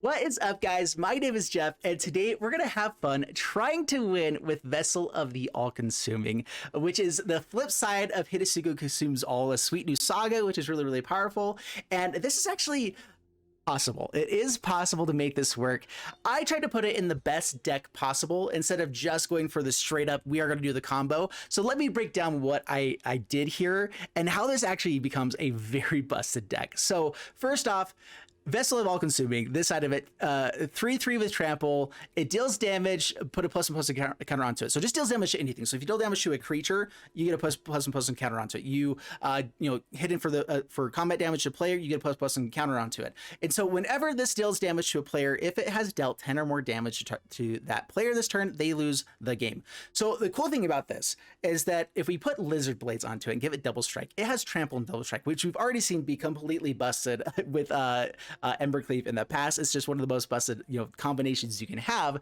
What is up, guys? My name is Jeff, and today we're going to have fun trying to win with Vessel of the All-Consuming, which is the flip side of Hidetsugu Consumes All, a sweet new saga, which is really, really powerful. And this is actually possible. It is possible to make this work. I tried to put it in the best deck possible instead of just going for the straight up, we are going to do the combo. So let me break down what I did here and how this actually becomes a very busted deck. So first off, Vessel of All Consuming, this side of it, 3/3 with trample. It deals damage, put a plus and plus counter onto it. So it just deals damage to anything. So if you deal damage to a creature, you get a plus and plus and counter onto it. You hit in for the for combat damage to a player, you get a plus and counter onto it. And so whenever this deals damage to a player, if it has dealt 10 or more damage to that player this turn, they lose the game. So the cool thing about this is that if we put Lizard Blades onto it and give it double strike, it has trample and double strike, which we've already seen be completely busted with Embercleave in the past. It's just one of the most busted combinations you can have,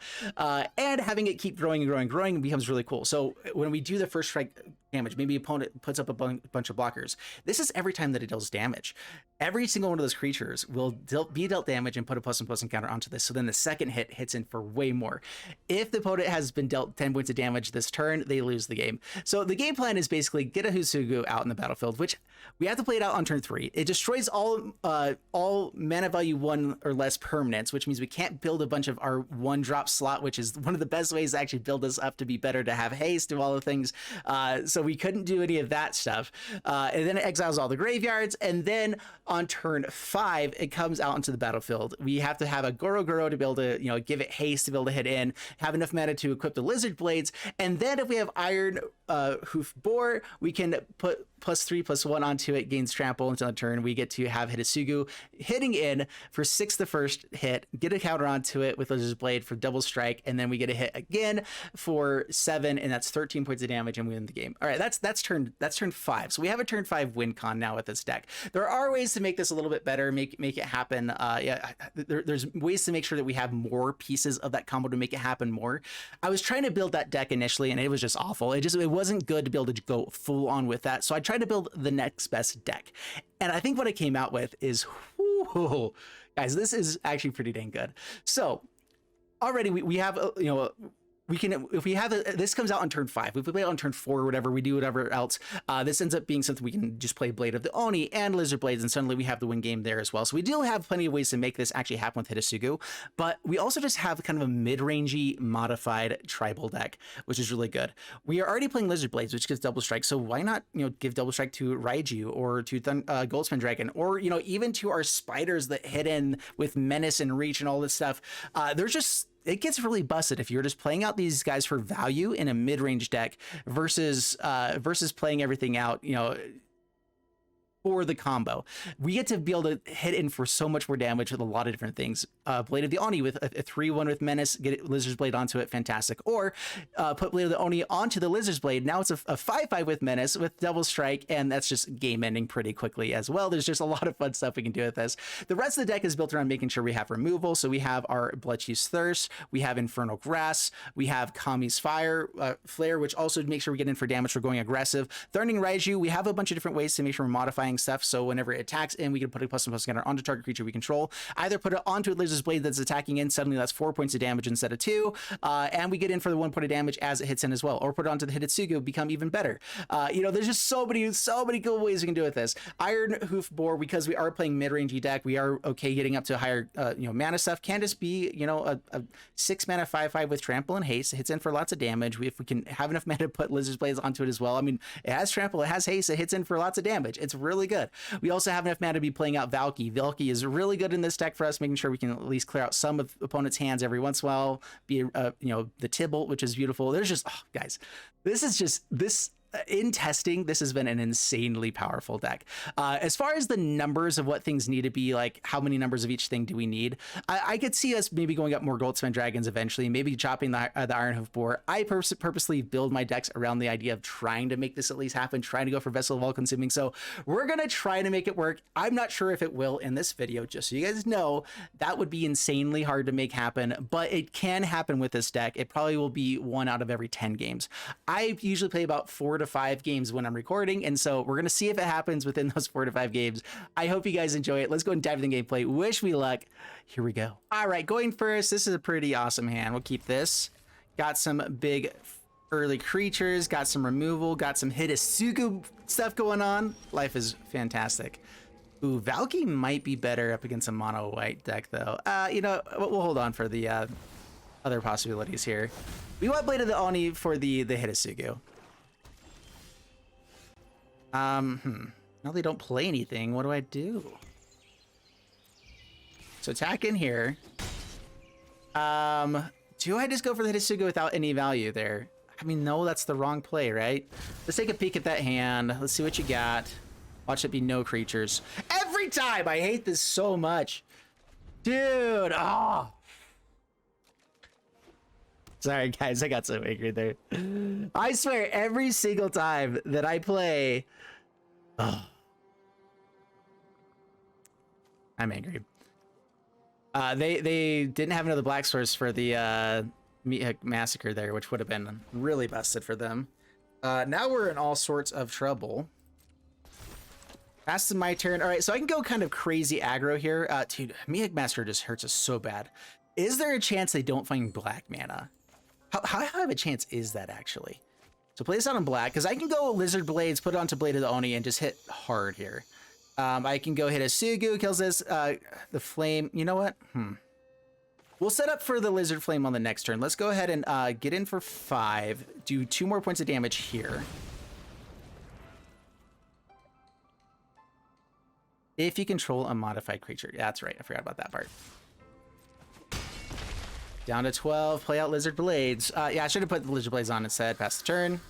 and having it keep growing and growing and growing becomes really cool. So when we do the first strike damage, maybe opponent puts up a bunch of blockers. This is every time that it deals damage. Every single one of those creatures will be dealt damage and put a plus and plus and counter onto this. So then the second hit hits in for way more. If the opponent has been dealt 10 points of damage this turn, they lose the game. So the game plan is basically get a Hidesugu out in the battlefield, which we have to play it out on turn 3. It destroys all mana value 1 or less permanents, which means we can't build a bunch of our 1-drop slot, which is one of the best ways to actually build this up to be better, to have haste, do all the things. So we couldn't do any of that stuff. And then it exiles all the graveyards, and then on turn 5, it comes out into the battlefield. We have to have a Goro-Goro to be able to, give it haste to be able to hit in, have enough mana to equip the Lizard Blades, and then if we have Ironhoof Boar, we can put +3/+1 onto it, gains trample until the turn. We get to have Hidesugu hitting in for 6 the first hit, get a counter onto it with Lizard's Blade for double strike, and then we get a hit again for 7, and that's 13 points of damage, and we win the game. All right, that's turn 5. So we have a turn 5 win con now with this deck. There are ways to make this a little bit better, make it happen. There's ways to make sure that we have more pieces of that combo to make it happen more. I was trying to build that deck initially, and it was just awful. It wasn't good to be able to go full on with that. So I tried to build the next best deck, and I think what I came out with is, whoo, guys, this is actually pretty dang good. So already we have we can, if we have this comes out on turn 5, if we play it on turn 4 or whatever, we do whatever else, this ends up being something we can just play Blade of the Oni and Lizard Blades, and suddenly we have the win game there as well. So we do have plenty of ways to make this actually happen with Hidesugu, but we also just have kind of a mid-rangey modified tribal deck, which is really good. We are already playing Lizard Blades, which gives double strike, so why not give double strike to Raiju or to Goldspan Dragon, or even to our spiders that hit in with menace and reach and all this stuff. It gets really busted if you're just playing out these guys for value in a mid-range deck versus playing everything out, for the combo. We get to be able to hit in for so much more damage with a lot of different things. Blade of the Oni with a 3/1 with Menace, get Lizard's Blade onto it, fantastic. Or put Blade of the Oni onto the Lizard's Blade. Now it's a 5/5 with Menace with double strike, and that's just game ending pretty quickly as well. There's just a lot of fun stuff we can do with this. The rest of the deck is built around making sure we have removal. So we have our Bloodchief's Thirst, we have Infernal Grasp, we have Kami's Flare, which also makes sure we get in for damage for going aggressive. Thundering Raiju, we have a bunch of different ways to make sure we're modifying stuff, so whenever it attacks in, we can put a plus and plus counter onto target creature we control. Either put it onto a Lizard's Blade that's attacking in, suddenly that's 4 points of damage instead of 2, and we get in for the 1 point of damage as it hits in as well. Or put it onto the Hidetsugu, become even better. There's just so many cool ways we can do with this. Ironhoof Boar, because we are playing mid-rangey deck, we are okay getting up to higher mana stuff. Can just be a 6 mana 5/5 with trample and haste. It hits in for lots of damage. If we can have enough mana to put Lizard's Blades onto it as well. I mean, it has trample, it has haste, it hits in for lots of damage. It's really good. We also have enough mana to be playing out Valki. Valki is really good in this deck for us, making sure we can at least clear out some of opponent's hands every once in a while. Be the Tibalt, which is beautiful. There's just, guys, this in testing, this has been an insanely powerful deck. As far as the numbers of what things need to be, like how many numbers of each thing do we need, I could see us maybe going up more Goldspan Dragons eventually, maybe chopping the Ironhoof Boar. I purposely build my decks around the idea of trying to make this at least happen, trying to go for Vessel of All Consuming. So we're going to try to make it work. I'm not sure if it will in this video, just so you guys know. That would be insanely hard to make happen, but it can happen with this deck. It probably will be 1 out of every 10 games. I usually play about 4 to to 5 games when I'm recording, and so we're gonna see if it happens within those 4 to 5 games. I hope you guys enjoy it. Let's go and dive into the gameplay. Wish me luck. Here we go. All right, going first. This is a pretty awesome hand. We'll keep this. Got some big early creatures, got some removal, got some Hidesugu stuff going on. Life is fantastic. Ooh, Valki might be better up against a mono white deck though. You know, we'll hold on for the other possibilities here. We want Blade of the Oni for the Hidesugu. Now they don't play anything. What do I do? So attack in here. Do I just go for the Hidesugu without any value there? I mean, no, that's the wrong play, right? Let's take a peek at that hand. Let's see what you got. Watch it be no creatures. Every time! I hate this so much. Dude, oh. Sorry, guys, I got so angry there. I swear, every single time that I play... Oh. I'm angry. They didn't have another black source for the Meat Massacre there, which would have been really busted for them. Now we're in all sorts of trouble. That's my turn. All right, so I can go kind of crazy aggro here. Dude, Meat Massacre just hurts us so bad. Is there a chance they don't find black mana? How high of a chance is that actually? So play this out on black, because I can go Lizard Blades, put it onto Blade of the Oni, and just hit hard here. I can go hit a Sugu, kills this. The Flame, you know what? We'll set up for the Lizard Flame on the next turn. Let's go ahead and get in for 5. Do 2 more points of damage here. If you control a modified creature. Yeah, that's right. I forgot about that part. Down to 12. Play out Lizard Blades. Yeah, I should have put the Lizard Blades on instead. Pass the turn.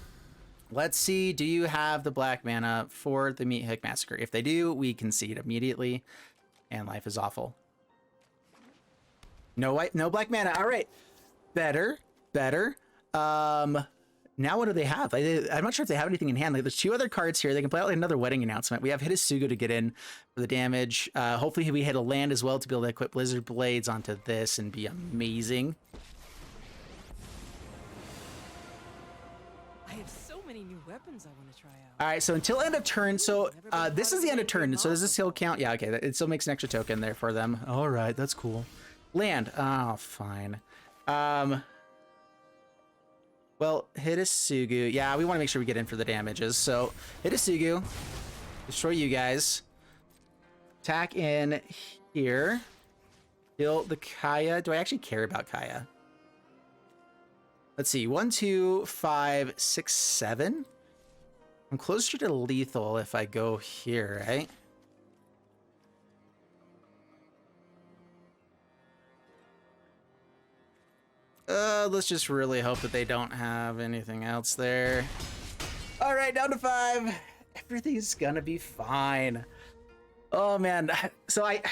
Let's see. Do you have the black mana for the Meat Massacre? If they do, we concede immediately. And life is awful. No white, no black mana. All right. Better. Now what do they have? I'm not sure if they have anything in hand. Like, there's 2 other cards here. They can play out like another Wedding Announcement. We have Hidesugu to get in for the damage. Hopefully we hit a land as well to be able to equip Blizzard Blades onto this and be amazing. I have so many new weapons I want to try out. All right, so until end of turn. So this is the end of turn. So does this still count? Yeah, okay. It still makes an extra token there for them. All right, that's cool. Land. Oh, fine. Well, Hidesugu. Yeah, we want to make sure we get in for the damages. So, Hidesugu. Destroy you guys. Attack in here. Kill the Kaya. Do I actually care about Kaya? Let's see. 1, 2, 5, 6, 7. I'm closer to lethal if I go here, right? Let's just really hope that they don't have anything else there. All right, down to 5. Everything's gonna be fine. Oh man, so I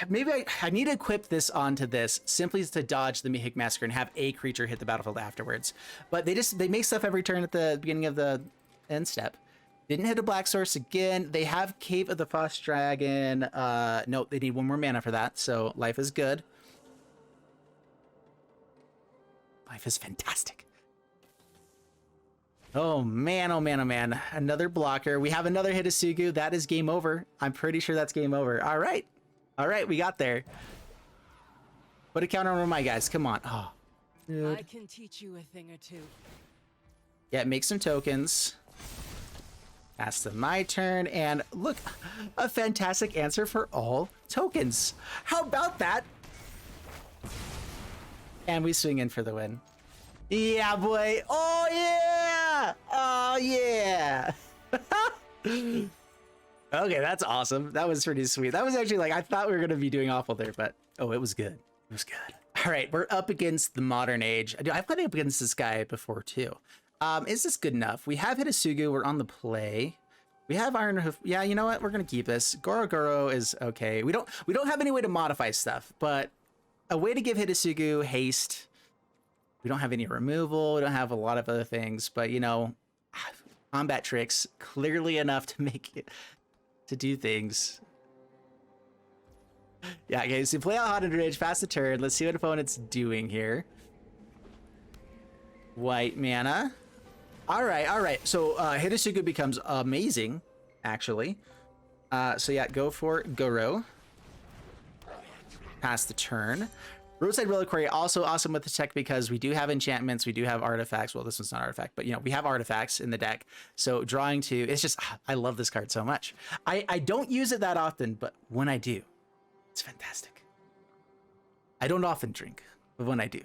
need to equip this onto this simply to dodge the Meat Massacre and have a creature hit the battlefield afterwards. But they make stuff every turn at the beginning of the end step. Didn't hit a black source again. They have Cave of the Frost Dragon. Nope, they need 1 more mana for that, so life is good. Life is fantastic. Oh man, oh man, oh man. Another blocker. We have another Hidesugu. That is game over. I'm pretty sure that's game over. All right. All right, we got there. Put a counter on my guys. Come on. Oh, dude. I can teach you a thing or two. Yeah, make some tokens. Pass to my turn. And look, a fantastic answer for all tokens. How about that? And we swing in for the win. Yeah, boy. Oh, yeah. Oh, yeah. Okay, that's awesome. That was pretty sweet. That was actually like, I thought we were going to be doing awful there, but oh, it was good. It was good. All right, we're up against the modern age. I've played up against this guy before too. Is this good enough? We have Hidesugu. We're on the play. We have Ironhoof. Yeah, you know what? We're going to keep this. Goro-Goro is okay. We don't have any way to modify stuff, but a way to give Hidesugu haste. We don't have any removal. We don't have a lot of other things, but you know, combat tricks clearly enough to make it to do things. Yeah, okay, so play out Hot and Ridge, pass the turn. Let's see what opponent's doing here. White mana. All right. So Hidesugu becomes amazing, actually. So yeah, go for Goro. Pass the turn. Roadside Reliquary, also awesome with the tech because we do have enchantments, we do have artifacts. Well, this one's not artifact, but you know, we have artifacts in the deck. So drawing two, it's just, I love this card so much. I don't use it that often, but when I do, it's fantastic. I don't often drink, but when I do,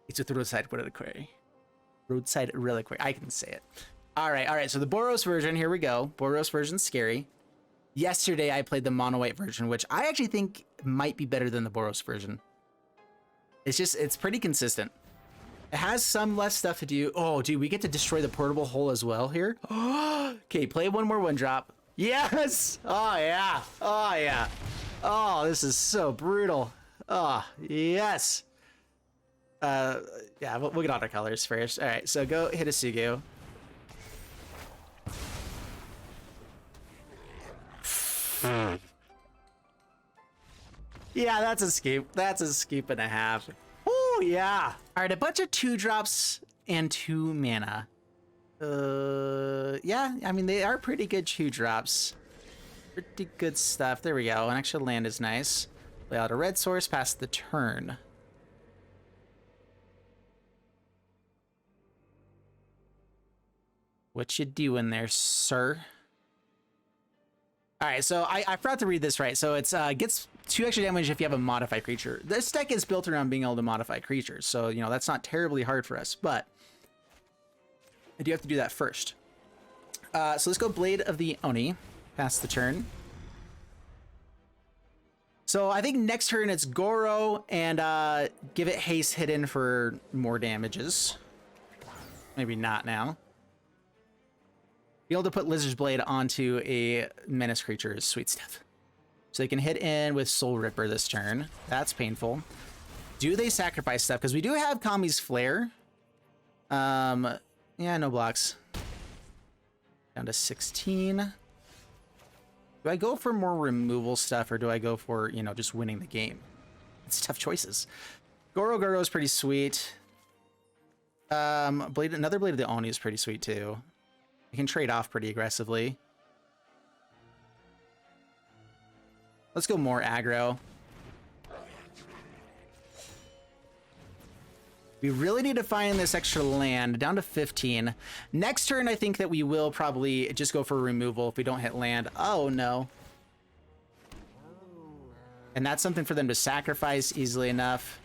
it's with the Roadside Reliquary. Roadside Reliquary, I can say it. All right, so the Boros version, here we go. Boros version's scary. Yesterday, I played the mono white version, which I actually think might be better than the Boros version. It's pretty consistent. It has some less stuff to do. Oh, dude, we get to destroy the portable hole as well here. Okay, play one more one drop. Yes! Oh, yeah. Oh, yeah. Oh, this is so brutal. Oh, yes. Yeah, we'll get on our colors first. All right, so go Hidesugu. Yeah, that's a scoop. That's a scoop and a half. Oh, yeah. All right, a bunch of 2-drops and 2 mana. Yeah, I mean, they are pretty good 2-drops. Pretty good stuff. There we go. An extra land is nice. Play out a red source, pass the turn. What you doing there, sir? All right, so I forgot to read this right. So it's gets 2 extra damage if you have a modified creature. This deck is built around being able to modify creatures, so you know that's not terribly hard for us. But I do have to do that first. So let's go Blade of the Oni. Pass the turn. So I think next turn it's Goro and give it haste hidden for more damages. Maybe not now. Be able to put Lizard's Blade onto a menace creature is sweet stuff. So they can hit in with Soul Ripper this turn. That's painful. Do they sacrifice stuff? Because we do have Kami's Flare. Yeah, no blocks. Down to 16. Do I go for more removal stuff or do I go for, you know, just winning the game? It's tough choices. Goro-Goro is pretty sweet. Another Blade of the Oni is pretty sweet too. You can trade off pretty aggressively. Let's go more aggro. We really need to find this extra land, down to 15. Next turn, I think that we will probably just go for removal if we don't hit land. Oh, no. And that's something for them to sacrifice easily enough.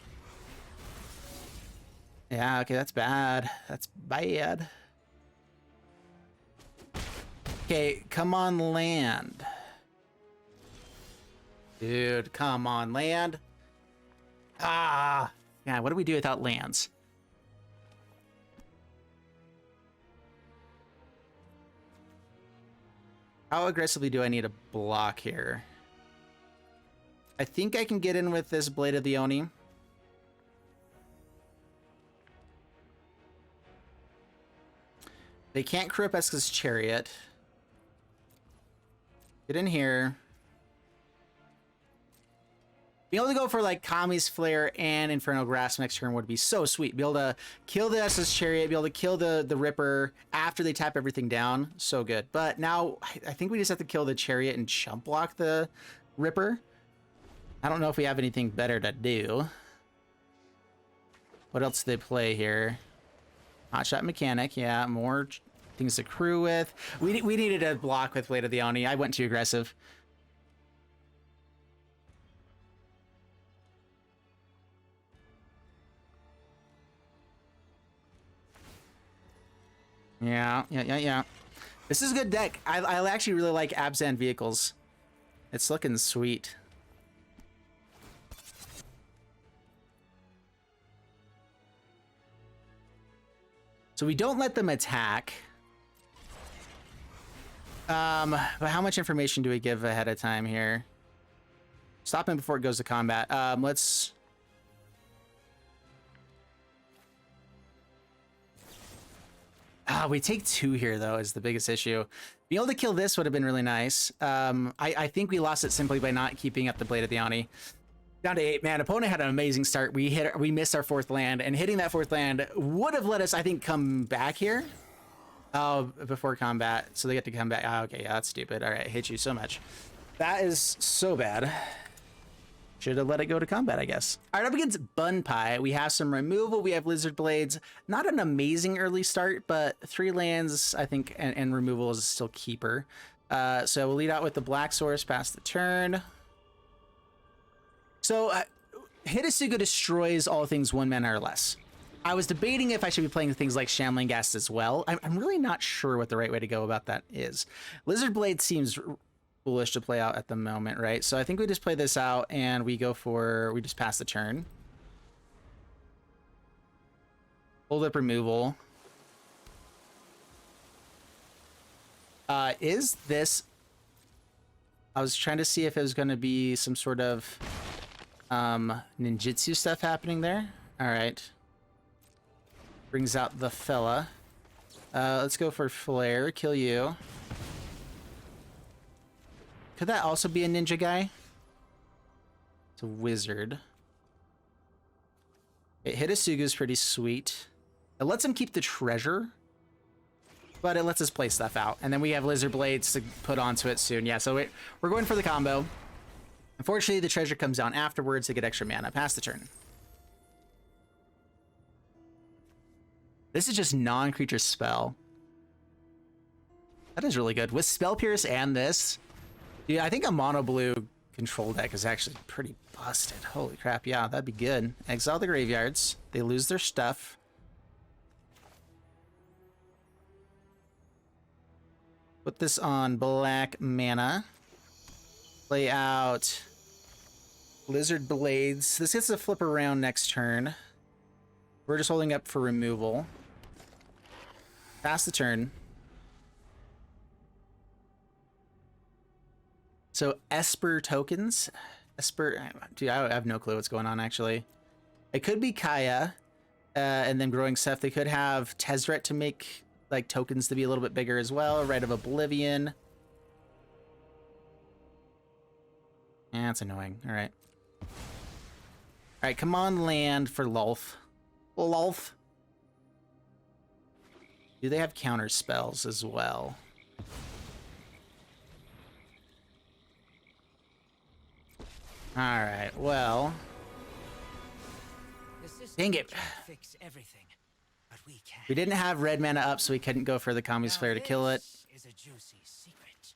Yeah, okay, that's bad. That's bad. Okay, come on, land. Dude, come on, land. Ah! Yeah, what do we do without lands? How aggressively do I need to block here? I think I can get in with this Blade of the Oni. They can't crew up Eska's Chariot. Get in here. Being able to go for like Kami's Flare and Infernal Grasp next turn would be so sweet. Be able to kill the Eska's Chariot, be able to kill the Ripper after they tap everything down. So good. But now I think we just have to kill the Chariot and chump block the Ripper. I don't know if we have anything better to do. What else do they play here? Hotshot Mechanic, yeah, more things to crew with. We needed a block with Blade of the Oni. I went too aggressive. Yeah. This is a good deck. I actually really like Abzan vehicles. It's looking sweet. So we don't let them attack. But how much information do we give ahead of time here? Stop him before it goes to combat. Let's... we take 2 here, though, is the biggest issue. Being able to kill this would have been really nice. I think we lost it simply by not keeping up the Blade of the Oni. Down to 8. Man, opponent had an amazing start. We missed our 4th land, and hitting that 4th land would have let us, I think, come back here. Oh, before combat, so they get to come back. Oh, okay, yeah, that's stupid. All right, I hate you so much. That is so bad. Should have let it go to combat, I guess. All right, up against Bun Pie, we have some removal. We have Lizard Blades. Not an amazing early start, but 3 lands, I think, and removal is still keeper. So we'll lead out with the Black Source, pass the turn. So Hidesugu destroys all things 1 mana or less. I was debating if I should be playing things like Shambling Ghast as well. I'm really not sure what the right way to go about that is. Lizard Blade seems foolish to play out at the moment, right? So I think we just play this out and we just pass the turn. Hold up removal. Is this... I was trying to see if it was going to be some sort of ninjutsu stuff happening there. All right. Brings out the fella. Let's go for Flare. Kill you. Could that also be a ninja guy? It's a wizard. Hidesugu is pretty sweet. It lets him keep the treasure, but it lets us play stuff out. And then we have Lizard Blades to put onto it soon. Yeah, so we're going for the combo. Unfortunately, the treasure comes down afterwards to get extra mana. Pass the turn. This is just non-creature spell. That is really good. With Spell Pierce and this, yeah, I think a mono blue control deck is actually pretty busted. Holy crap, yeah, that'd be good. Exile the graveyards. They lose their stuff. Put this on black mana. Play out Lizard Blades. This gets to flip around next turn. We're just holding up for removal. Pass the turn. So Esper tokens. Esper, dude, I have no clue what's going on actually. It could be Kaya, and then Growing Seth. They could have Tezzeret to make like tokens to be a little bit bigger as well. Rite of Oblivion. Yeah, that's annoying. All right. All right, come on, land for Lolth. Lolth. Do they have counter spells as well? All right, well. Dang it. Fix everything, but we can. We didn't have red mana up, so we couldn't go for the Kami's Flare to kill it. Is a juicy secret.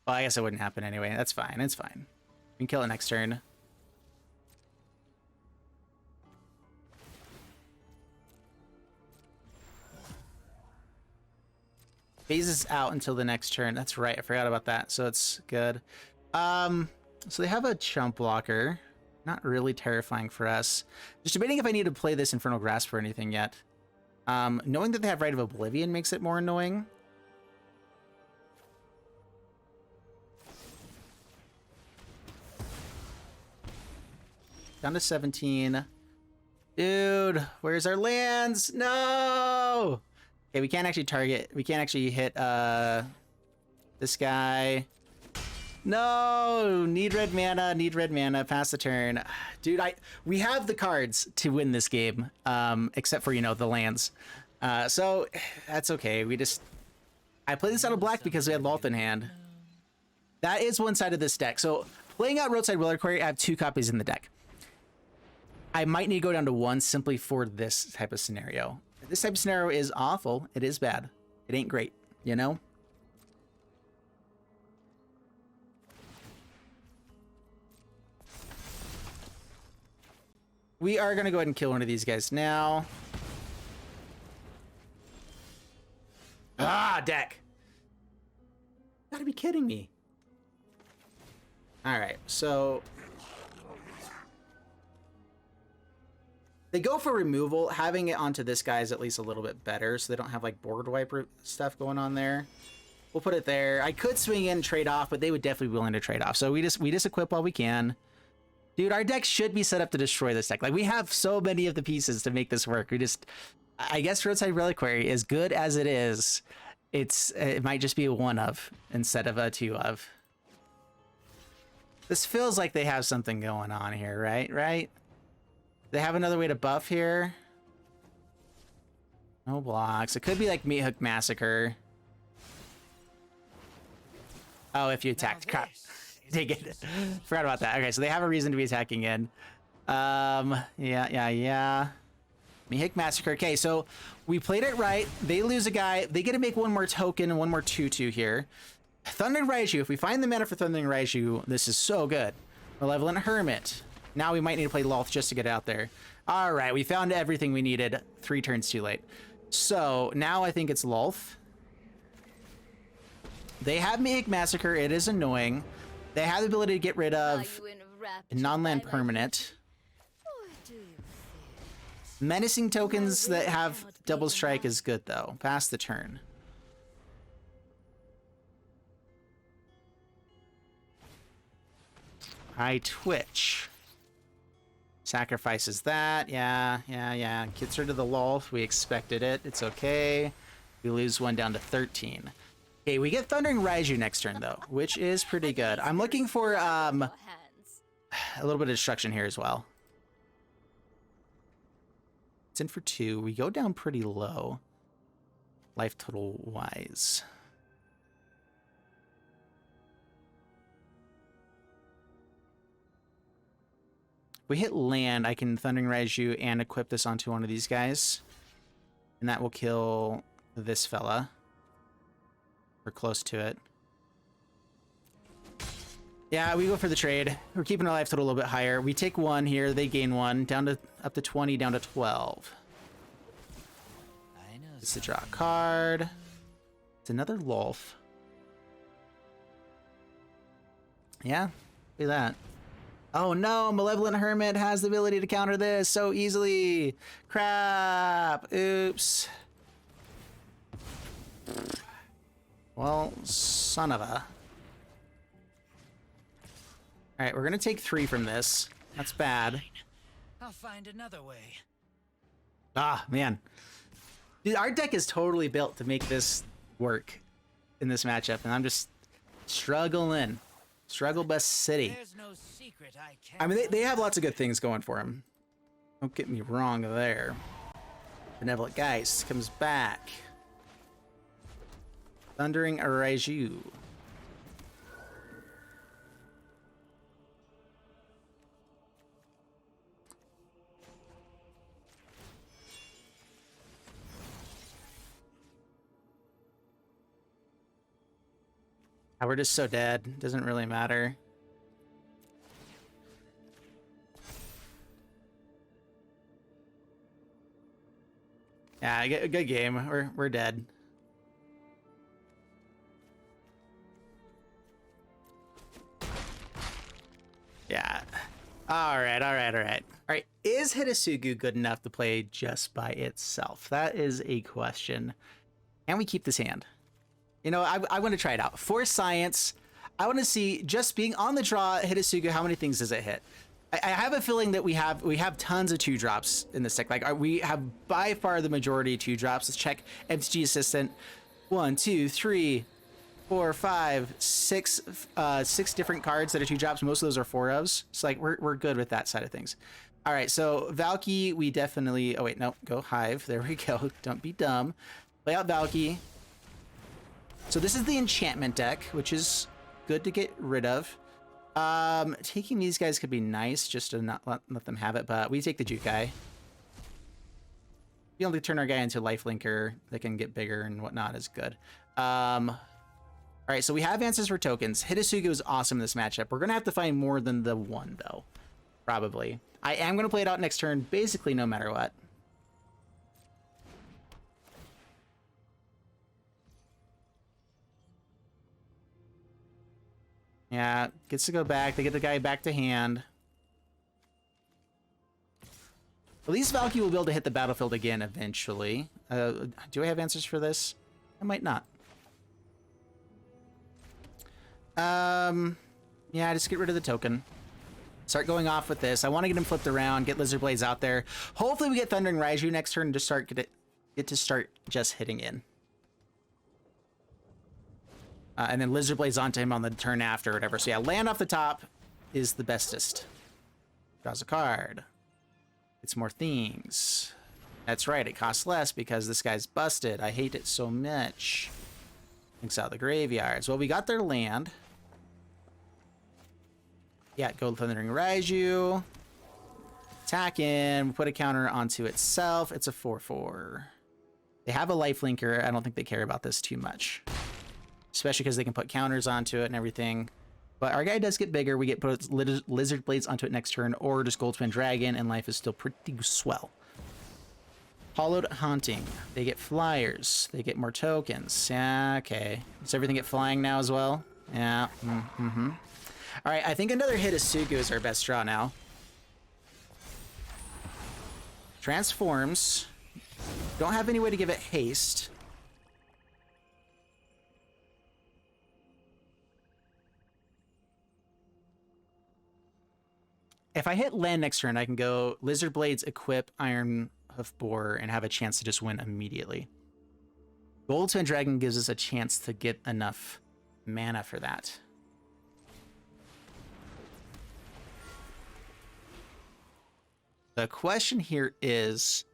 Well, I guess it wouldn't happen anyway. That's fine. It's fine. We can kill it next turn. Phases out until the next turn. That's right. I forgot about that. So it's good. So they have a chump blocker. Not really terrifying for us. Just debating if I need to play this Infernal Grasp or anything yet. Knowing that they have Rite of Oblivion makes it more annoying. Down to 17. Dude, where's our lands? No! Okay, we can't actually target. We can't actually hit this guy. No! Need red mana, need red mana. Pass the turn. Dude, we have the cards to win this game, except for, you know, the lands. So that's okay. I played this out of black because we had Lolth in hand. That is one side of this deck. So playing out Roadside Reliquary, I have 2 copies in the deck. I might need to go down to 1 simply for this type of scenario. This type of scenario is awful. It is bad. It ain't great, you know? We are going to go ahead and kill one of these guys now. Ah, deck. You gotta be kidding me. All right, so they go for removal. Having it onto this guy is at least a little bit better, so they don't have like board wipe stuff going on there. We'll put it there. I could swing in and trade off, but they would definitely be willing to trade off. So we just equip while we can. Dude, our deck should be set up to destroy this deck. Like, we have so many of the pieces to make this work. I guess Roadside Reliquary, as good as it is, it might just be a 1 of instead of a 2 of. This feels like they have something going on here, right? Right? They have another way to buff here. No blocks. It could be like Meat Hook Massacre. Oh, if you attacked. Crap. Take it. Forgot about that. Okay, so they have a reason to be attacking in. Yeah. Meat Massacre. Okay, so we played it right. They lose a guy. They get to make one more token and one more 2/2 here. Thundering Raiju. If we find the mana for Thundering Raiju, this is so good. Malevolent Hermit. Now we might need to play Lolth just to get out there. All right, we found everything we needed. 3 turns too late. So now I think it's Lolth. They have Meat Massacre. It is annoying. They have the ability to get rid of a non-land permanent. Menacing tokens that have double strike is good though. Pass the turn. I Twitch. Sacrifices that. Yeah. Gets rid of the Lolth. We expected it. It's okay. We lose one down to 13. Okay, we get Thundering Raiju next turn though, which is pretty good. I'm looking for a little bit of destruction here as well. It's in for 2. We go down pretty low. Life total wise. If we hit land, I can Thundering Raiju and equip this onto one of these guys. And that will kill this fella. We're close to it. Yeah, we go for the trade. We're keeping our life total a little bit higher. We take 1 here. They gain 1. Down to up to 20, down to 12. It's to draw a card. It's another Lolth. Yeah, look at that. Oh no, Malevolent Hermit has the ability to counter this so easily. Crap. Oops. Well, son of a... Alright, we're gonna take 3 from this. That's bad. I'll find another way. Ah, man. Dude, our deck is totally built to make this work in this matchup, and I'm just struggling. Struggle bus city. There's no secret I can't. I mean, they have lots of good things going for them. Don't get me wrong there. Benevolent Geist comes back. Thundering Raiju. We're just so dead. Doesn't really matter. Yeah, good game. We're dead. Yeah. All right. Is Hidesugu good enough to play just by itself? That is a question. Can we keep this hand? You know, I want to try it out. For science, I want to see, just being on the draw, Hidesugu, how many things does it hit? I have a feeling that we have tons of 2-drops in this deck. Like, we have by far the majority 2-drops. Let's check MTG Assistant. 1, 2, 3, 4, 5, 6 different cards that are 2-drops. Most of those are 4-ofs. So like we're good with that side of things. All right, so Valki, we definitely... Oh wait, no, go Hive. There we go. Don't be dumb. Play out Valki. So this is the enchantment deck, which is good to get rid of. Taking these guys could be nice just to not let them have it, but we take the Jukai. Being able to turn our guy into lifelinker that can get bigger and whatnot is good. All right, so we have answers for tokens. Hidesugu is awesome in this matchup. We're gonna have to find more than the 1 though, probably. I am gonna play it out next turn, basically no matter what. Yeah, gets to go back. They get the guy back to hand. At least Valki will be able to hit the battlefield again eventually. Do I have answers for this? I might not. Yeah, just get rid of the token. Start going off with this. I want to get him flipped around, get Lizard Blades out there. Hopefully we get Thundering Raiju next turn and just get to start just hitting in. And then Lizard Blades onto him on the turn after or whatever. So yeah, land off the top. is the bestest. Draws a card. It's more things. That's right, it costs less because this guy's busted. I hate it so much. Thinks out the graveyards. Well, we got their land. Yeah, go Thundering Raiju. Attack in. Put a counter onto itself. It's a 4/4. They have a lifelinker. I don't think they care about this too much. Especially because they can put counters onto it and everything. But our guy does get bigger. We get put Lizard Blades onto it next turn, or just Goldspan Dragon, and life is still pretty swell. Hollowed Haunting. They get flyers. They get more tokens. Yeah, okay. Does everything get flying now as well? Yeah. All right, I think another Hidesugu is our best draw now. Transforms. Don't have any way to give it haste. If I hit land next turn, I can go Lizard Blades, equip Ironhoof Boar, and have a chance to just win immediately. Goldspan Dragon gives us a chance to get enough mana for that. The question here is,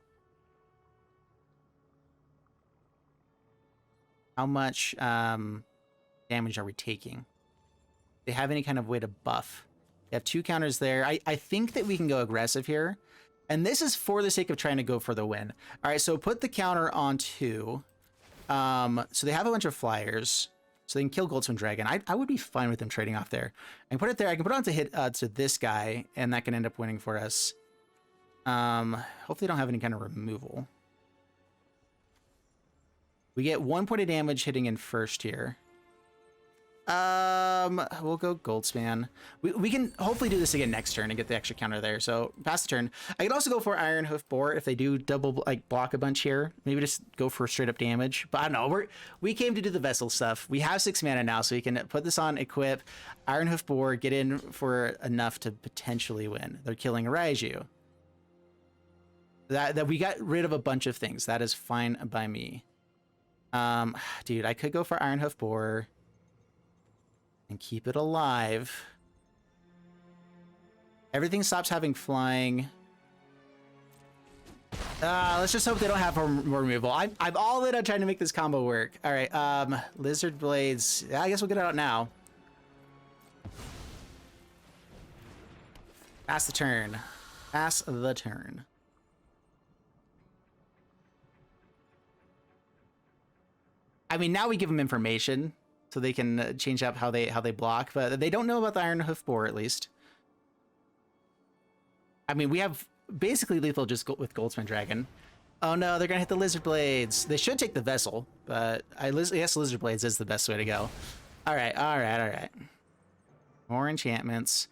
how much damage are we taking? Do they have any kind of way to buff? They have 2 counters there. I think that we can go aggressive here. And this is for the sake of trying to go for the win. All right, so put the counter on 2. So they have a bunch of flyers. So they can kill Goldspan Dragon. I would be fine with them trading off there. I can put it there. I can put it on to hit to this guy, and that can end up winning for us. Hopefully they don't have any kind of removal. We get 1 point of damage hitting in first here. We'll go Goldspan. We can hopefully do this again next turn and get the extra counter there. So pass the turn. I could also go for Ironhoof Boar if they do double block a bunch here. Maybe just go for straight up damage. But I don't know. We came to do the vessel stuff. We have 6 mana now, so we can put this on, equip Ironhoof Boar, get in for enough to potentially win. They're killing a Raiju. That we got rid of a bunch of things. That is fine by me. Dude, I could go for Ironhoof Boar and keep it alive. Everything stops having flying. Let's just hope they don't have more removal. I'm all in on trying to make this combo work. All right, Lizard Blades. Yeah, I guess we'll get it out now. Pass the turn. Pass the turn. I mean, now we give them information so they can change up how they block, but they don't know about the Ironhoof Boar at least. I mean, we have basically lethal just with Goldspan Dragon. Oh no, they're gonna hit the Lizard Blades. They should take the Vessel, but I guess Lizard Blades is the best way to go. All right. More enchantments.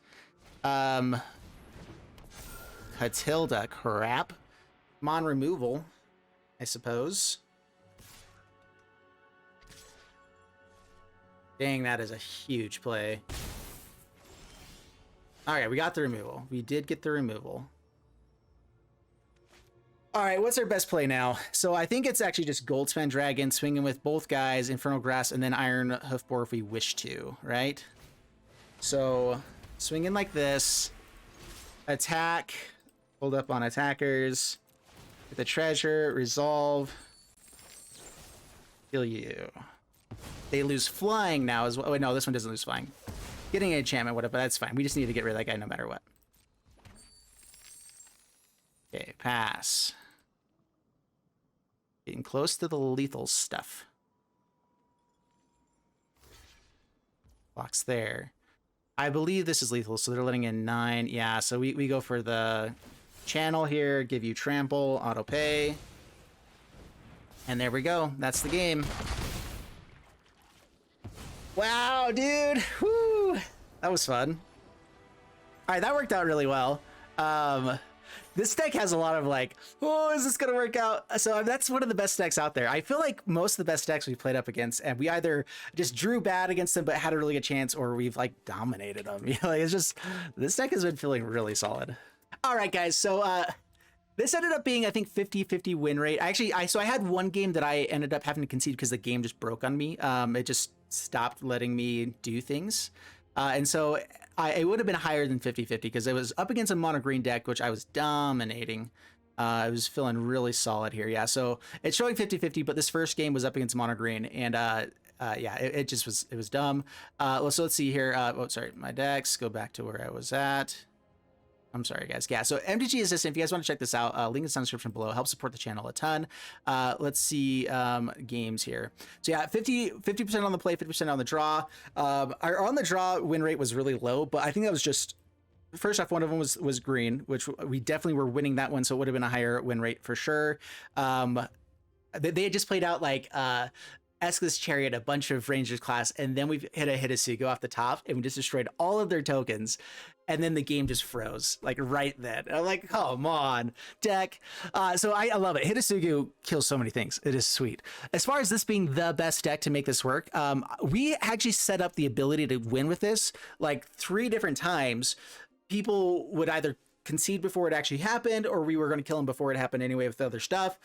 Catilda, crap. Mon removal, I suppose. Dang, that is a huge play. All right, we got the removal. We did get the removal. All right, what's our best play now? So I think it's actually just Goldspan Dragon, swinging with both guys, Infernal Grasp, and then Ironhoof Boar if we wish to, right? So swinging like this. Attack. Hold up on attackers. Get the treasure. Resolve. Kill you. They lose flying now as well. Oh, wait, no, this one doesn't lose flying. Getting an enchantment, whatever, but that's fine. We just need to get rid of that guy no matter what. Okay, pass. Getting close to the lethal stuff. Blocks there. I believe this is lethal, so they're letting in 9. Yeah, so we go for the channel here, give you trample, auto pay. And there we go. That's the game. Wow, dude. Woo! That was fun. All right, that worked out really well. This deck has a lot of like, oh, is this gonna work out? So that's one of the best decks out there. I feel like most of the best decks we've played up against, and we either just drew bad against them but had a really good chance, or we've like dominated them. You know, like, it's just, this deck has been feeling really solid. All right, guys. So this ended up being, I think, 50-50 win rate. So I had one game that I ended up having to concede because the game just broke on me. It just stopped letting me do things. And so it would have been higher than 50-50 because it was up against a mono green deck, which I was dominating. I was feeling really solid here. Yeah, so it's showing 50-50, but this first game was up against mono green, and yeah, it just was, it was dumb. So let's see here. Oh, sorry, my decks, go back to where I was at. I'm sorry, guys. Yeah, so MTG Assistant, if you guys want to check this out, link in the description below. Help support the channel a ton. Let's see games here. So yeah, 50% on the play, 50% on the draw. Our on the draw win rate was really low, but I think that was just, first off, one of them was green, which we definitely were winning that one, so it would have been a higher win rate for sure. They had just played out like Escalus Chariot, a bunch of Rangers class, and then we hit a Hidesugu off the top, and we just destroyed all of their tokens, and then the game just froze, like right then. I'm like, come on, deck. So I love it. Hidesugu kills so many things. It is sweet. As far as this being the best deck to make this work, we actually set up the ability to win with this like 3 different times. People would either concede before it actually happened, or we were going to kill him before it happened anyway with other stuff,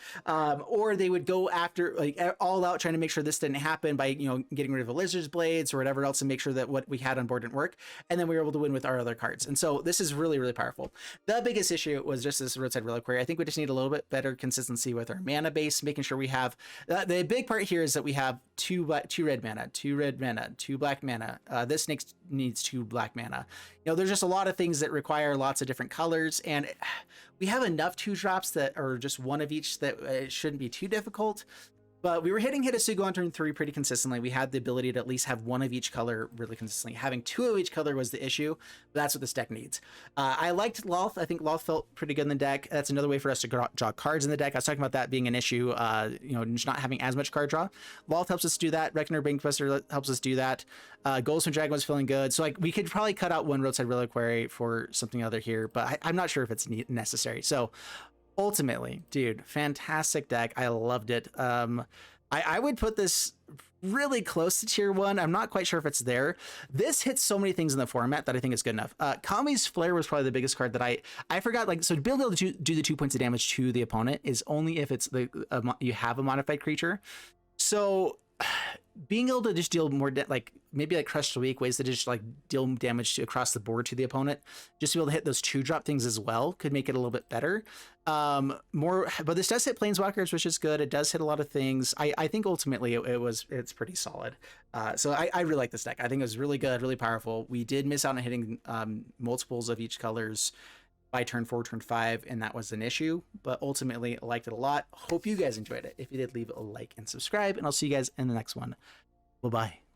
or they would go after, like, all out trying to make sure this didn't happen by, you know, getting rid of the lizard's blades or whatever else and make sure that what we had on board didn't work, and then we were able to win with our other cards. And so this is really, really powerful. The biggest issue was just this Roadside Reliquary. I think we just need a little bit better consistency with our mana base, making sure we have the big part here is that we have 2 red mana, 2 red mana, 2 black mana. This needs 2 black mana. You know, there's just a lot of things that require lots of different colors, and we have enough 2-drops that are just one of each that it shouldn't be too difficult. But we were hitting Hidesugu on turn 3 pretty consistently. We had the ability to at least have 1 of each color really consistently. Having 2 of each color was the issue, but that's what this deck needs. I liked Lolth. I think Lolth felt pretty good in the deck. That's another way for us to draw cards in the deck. I was talking about that being an issue, you know, just not having as much card draw. Lolth helps us do that. Reckoner Bankbuster helps us do that. Goldspan Dragon was feeling good. So like we could probably cut out 1 Roadside Reliquary for something other here, but I'm not sure if it's necessary. So ultimately, dude, fantastic deck. I loved it. I would put this really close to tier 1. I'm not quite sure if it's there. This hits so many things in the format that I think it's good enough. Kami's Flare was probably the biggest card that I forgot. Like, so to be able to do the 2 points of damage to the opponent is only if it's you have a modified creature. So being able to just deal more like maybe like Crush the Weak, ways to just like deal damage across the board to the opponent, just to be able to hit those 2-drop things as well could make it a little bit better. But this does hit Planeswalkers, which is good. It does hit a lot of things. I think ultimately it's pretty solid. So I really like this deck. I think it was really good, really powerful. We did miss out on hitting multiples of each colors by turn 4, turn 5, and that was an issue, but ultimately I liked it a lot. Hope you guys enjoyed it. If you did, leave a like and subscribe, and I'll see you guys in the next one. Bye-bye.